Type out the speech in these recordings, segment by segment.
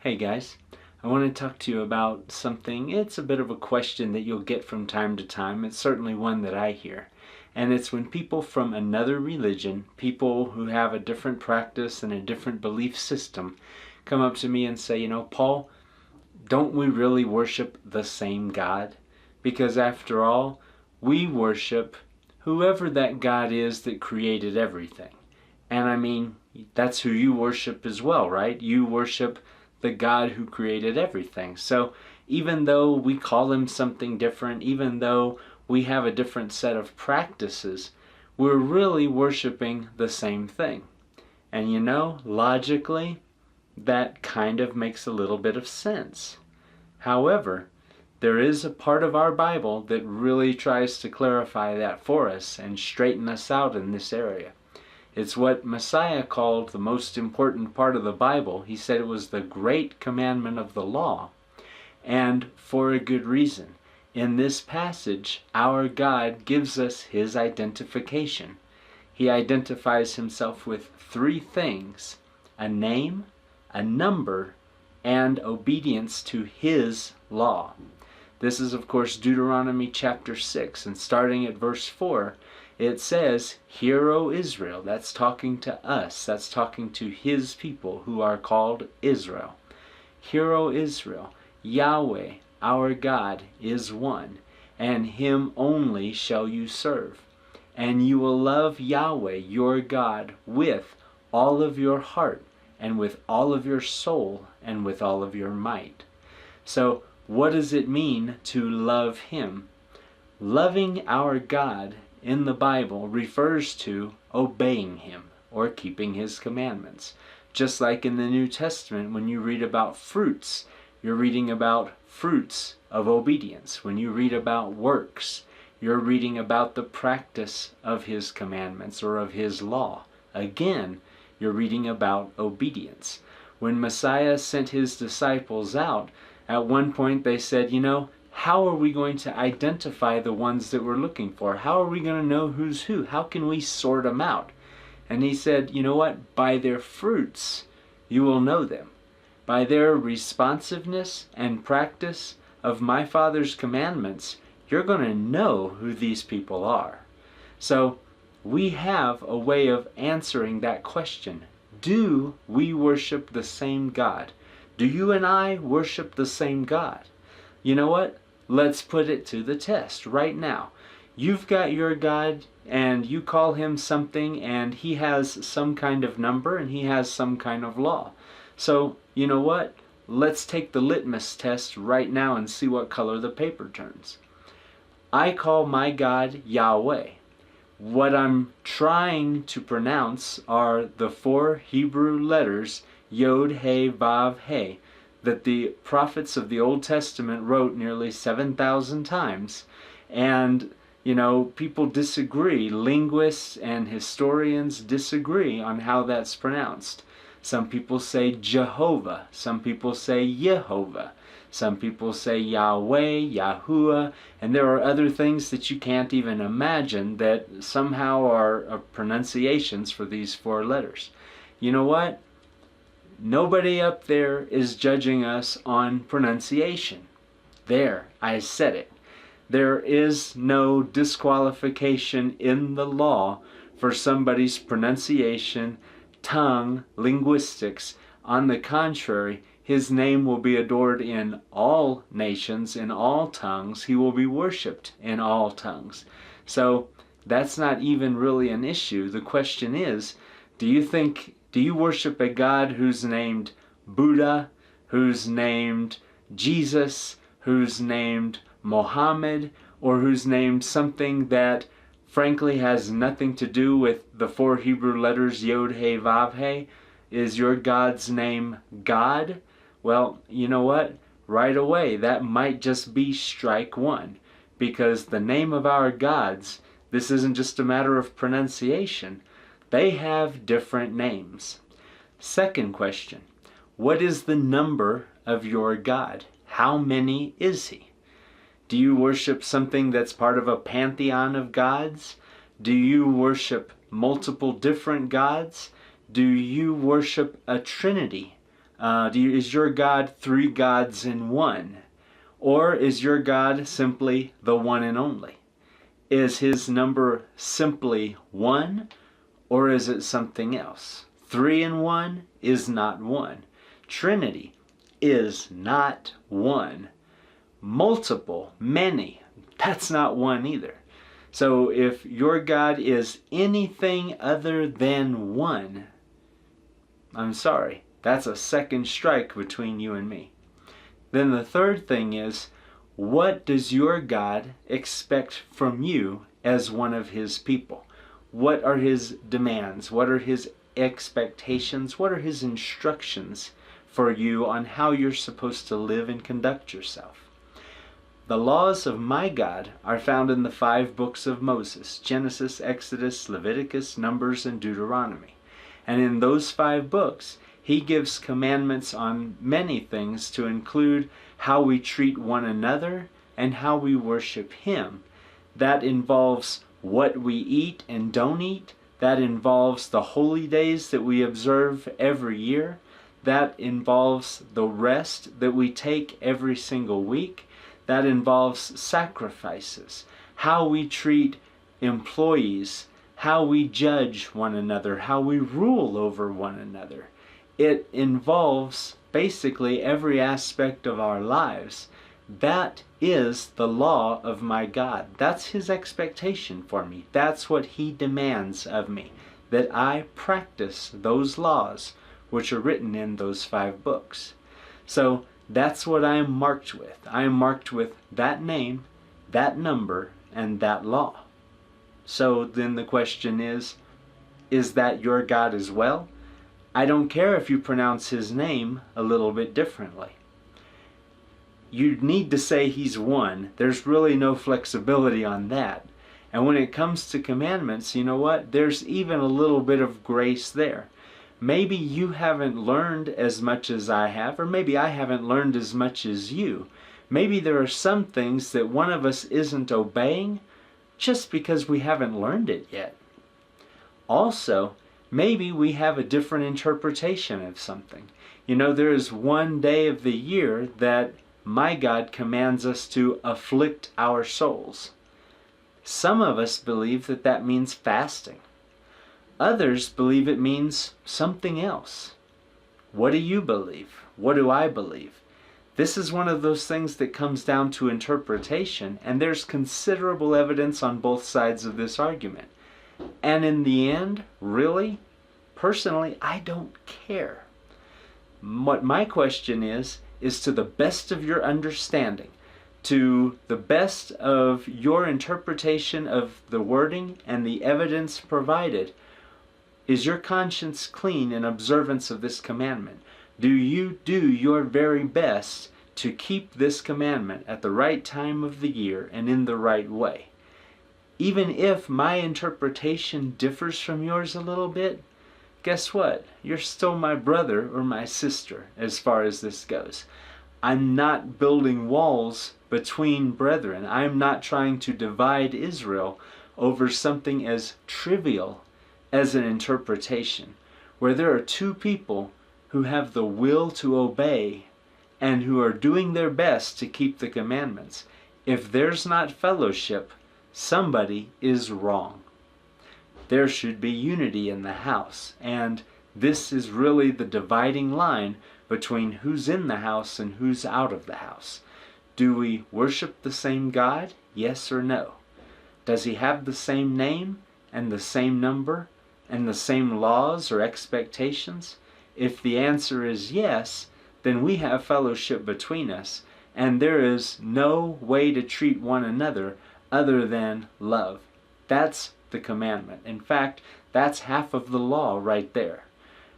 Hey guys, I want to talk to you about something. It's a bit of a question that you'll get from time to time. It's certainly one that I hear. And it's when people from another religion, people who have a different practice and a different belief system, come up to me and say, Paul, don't we really worship the same God? Because after all, we worship whoever that God is that created everything. And I mean, that's who you worship as well, right? You worship the God who created everything. So even though we call him something different, even though we have a different set of practices, we're really worshiping the same thing. And logically, that kind of makes a little bit of sense. However, there is a part of our Bible that really tries to clarify that for us and straighten us out in this area. It's what Messiah called the most important part of the Bible. He said it was the Great Commandment of the law, and for a good reason. In this passage, our God gives us his identification. He identifies himself with three things: a name, a number, and obedience to his law. This is, of course, Deuteronomy chapter 6, and starting at verse 4, it says, "Hear, O Israel." That's talking to us. That's talking to his people who are called Israel. "Hear, O Israel, Yahweh, our God, is one, and him only shall you serve. And you will love Yahweh, your God, with all of your heart, and with all of your soul, and with all of your might." So, what does it mean to love him? Loving our God in the Bible refers to obeying him or keeping his commandments. Just like in the New Testament, when you read about fruits, you're reading about fruits of obedience. When you read about works, you're reading about the practice of his commandments or of his law. Again, you're reading about obedience. When Messiah sent his disciples out, at one point they said, how are we going to identify the ones that we're looking for? How are we going to know who's who? How can we sort them out? And he said, you know what? By their fruits, you will know them. By their responsiveness and practice of my Father's commandments, you're going to know who these people are. So we have a way of answering that question. Do we worship the same God? Do you and I worship the same God? You know what? Let's put it to the test right now. You've got your God and you call him something, and he has some kind of number and he has some kind of law. So, you know what? Let's take the litmus test right now and see what color the paper turns. I call my God Yahweh. What I'm trying to pronounce are the four Hebrew letters Yod, He, Vav, He, that the prophets of the Old Testament wrote nearly 7,000 times. And, people disagree. Linguists and historians disagree on how that's pronounced. Some people say Jehovah. Some people say Yehovah. Some people say Yahweh, Yahuwah. And there are other things that you can't even imagine that somehow are pronunciations for these four letters. You know what? Nobody up there is judging us on pronunciation. There, I said it. There is no disqualification in the law for somebody's pronunciation, tongue, linguistics. On the contrary, his name will be adored in all nations, in all tongues. He will be worshipped in all tongues. So that's not even really an issue. The question is, do you worship a God who's named Buddha, who's named Jesus, who's named Mohammed, or who's named something that frankly has nothing to do with the four Hebrew letters Yod, He, Vav, He? Is your God's name God? Well, you know what? Right away, that might just be strike one. Because the name of our gods, this isn't just a matter of pronunciation. They have different names. Second question, what is the number of your God? How many is he? Do you worship something that's part of a pantheon of gods? Do you worship multiple different gods? Do you worship a trinity Is your God three gods in one? Or is your God simply the one and only? Is his number simply one, or is it something else? Three in one is not one. Trinity is not one. Multiple, many, that's not one either. So if your God is anything other than one, I'm sorry, that's a second strike between you and me. Then the third thing is, what does your God expect from you as one of his people? What are his demands? What are his expectations? What are his instructions for you on how you're supposed to live and conduct yourself? The laws of my God are found in the 5 books of Moses: Genesis, Exodus, Leviticus, Numbers, and Deuteronomy. And in those 5 books, he gives commandments on many things, to include how we treat one another and how we worship him. That involves what we eat and don't eat. That involves the holy days that we observe every year. That involves the rest that we take every single week. That involves sacrifices, how we treat employees, how we judge one another, how we rule over one another. It involves basically every aspect of our lives. That is the law of my God. That's his expectation for me. That's what he demands of me, that I practice those laws which are written in those 5 books. So that's what I am marked with. I am marked with that name, that number, and that law. So then the question is that your God as well? I don't care if you pronounce his name a little bit differently. You need to say he's one. There's really no flexibility on that. And when it comes to commandments, you know what? There's even a little bit of grace there. Maybe you haven't learned as much as I have, or maybe I haven't learned as much as you. Maybe there are some things that one of us isn't obeying just because we haven't learned it yet. Also, maybe we have a different interpretation of something. You know, there is one day of the year that my God commands us to afflict our souls. Some of us believe that that means fasting. Others believe it means something else. What do you believe? What do I believe? This is one of those things that comes down to interpretation, and there's considerable evidence on both sides of this argument. And in the end, really, personally, I don't care. What my question is to the best of your understanding, to the best of your interpretation of the wording and the evidence provided, is your conscience clean in observance of this commandment? Do you do your very best to keep this commandment at the right time of the year and in the right way? Even if my interpretation differs from yours a little bit, guess what? You're still my brother or my sister as far as this goes. I'm not building walls between brethren. I'm not trying to divide Israel over something as trivial as an interpretation, where there are 2 people who have the will to obey and who are doing their best to keep the commandments. If there's not fellowship, somebody is wrong. There should be unity in the house, and this is really the dividing line between who's in the house and who's out of the house. Do we worship the same God? Yes or no? Does he have the same name and the same number and the same laws or expectations? If the answer is yes, then we have fellowship between us, and there is no way to treat one another other than love. That's the commandment. In fact, that's half of the law right there.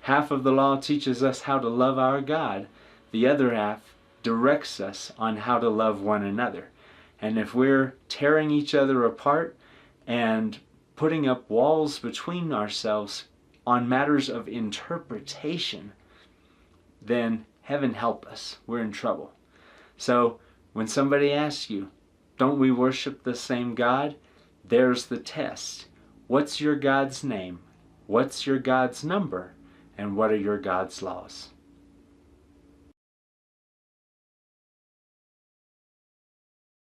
Half of the law teaches us how to love our God. The other half directs us on how to love one another. And if we're tearing each other apart and putting up walls between ourselves on matters of interpretation, then heaven help us, we're in trouble. So when somebody asks you, don't we worship the same God? There's the test. What's your God's name? What's your God's number? And what are your God's laws?